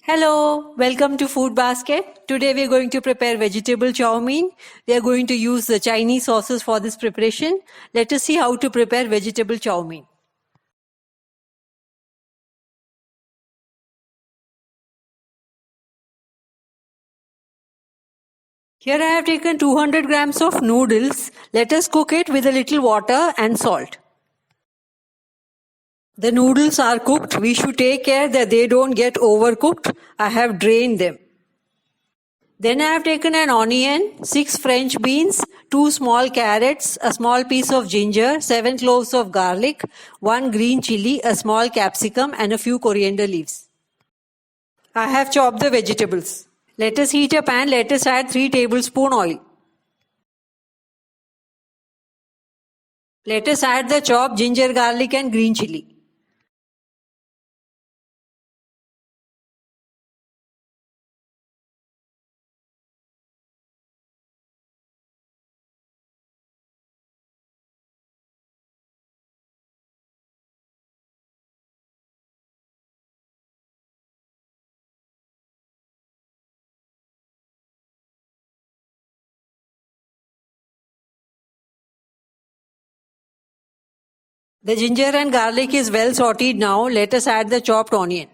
Hello, welcome to Food Basket. Today we are going to prepare vegetable chow mein. We are going to use the Chinese sauces for this preparation. Let us see how to prepare vegetable chow mein. Here I have taken 200 grams of noodles. Let us cook it with a little water and salt. The noodles are cooked. We should take care that they don't get overcooked. I have drained them. Then I have taken an onion, 6 French beans, 2 small carrots, a small piece of ginger, 7 cloves of garlic, 1 green chilli, a small capsicum and a few coriander leaves. I have chopped the vegetables. Let us heat a pan. Let us add 3 tablespoon oil. Let us add the chopped ginger, garlic and green chilli. The ginger and garlic is well sauteed now. Let us add the chopped onion.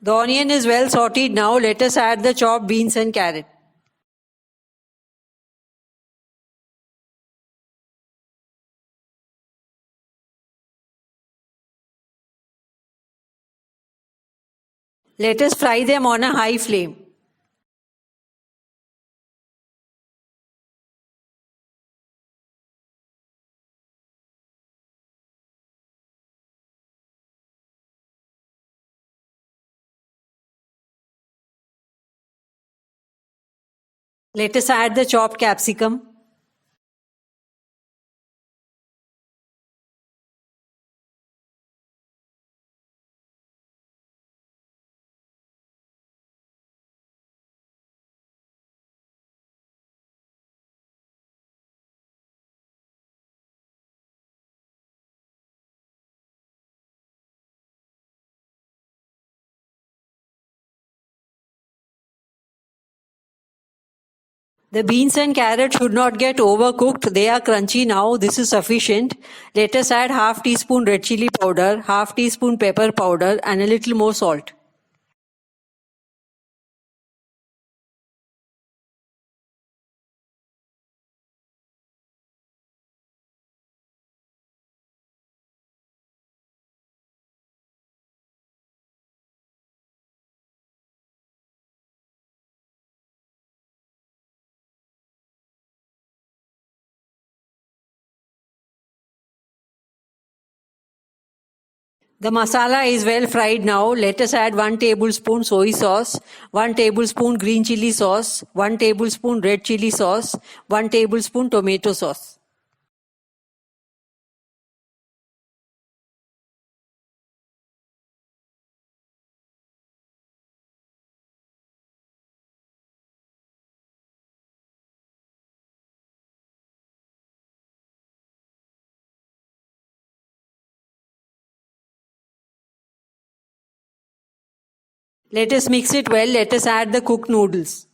The onion is well sauteed now. Let us add the chopped beans and carrot. Let us fry them on a high flame. Let us add the chopped capsicum. The beans and carrot should not get overcooked. They are crunchy now. This is sufficient. Let us add half teaspoon red chilli powder, half teaspoon pepper powder and a little more salt. The masala is well fried now. Let us add 1 tablespoon soy sauce, 1 tablespoon green chilli sauce, 1 tablespoon red chilli sauce, 1 tablespoon tomato sauce. Let us mix it well. Let us add the cooked noodles.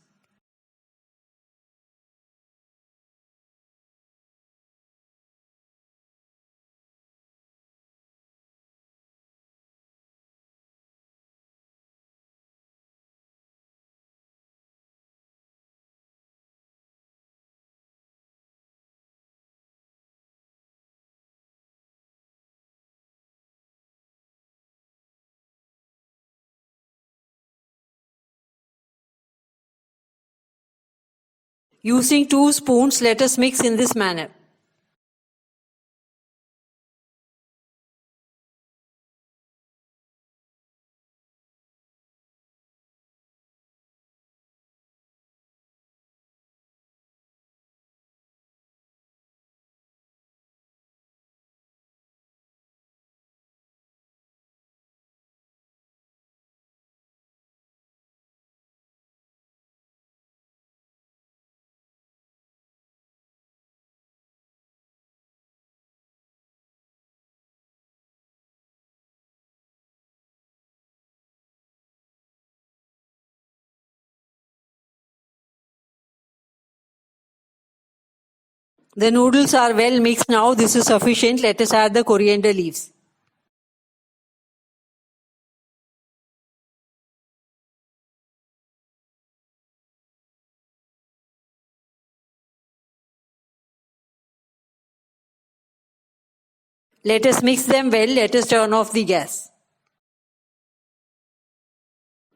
Using 2 spoons, let us mix in this manner. The noodles are well mixed now. This is sufficient. Let us add the coriander leaves. Let us mix them well. Let us turn off the gas.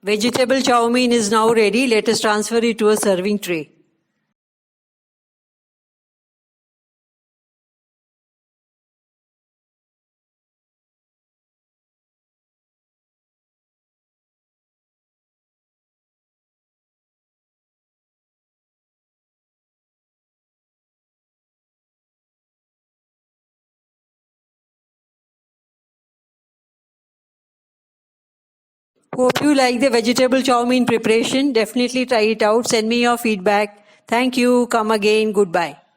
Vegetable chow mein is now ready. Let us transfer it to a serving tray. Hope you like the vegetable chow mein preparation. Definitely try it out. Send me your feedback. Thank you. Come again. Goodbye.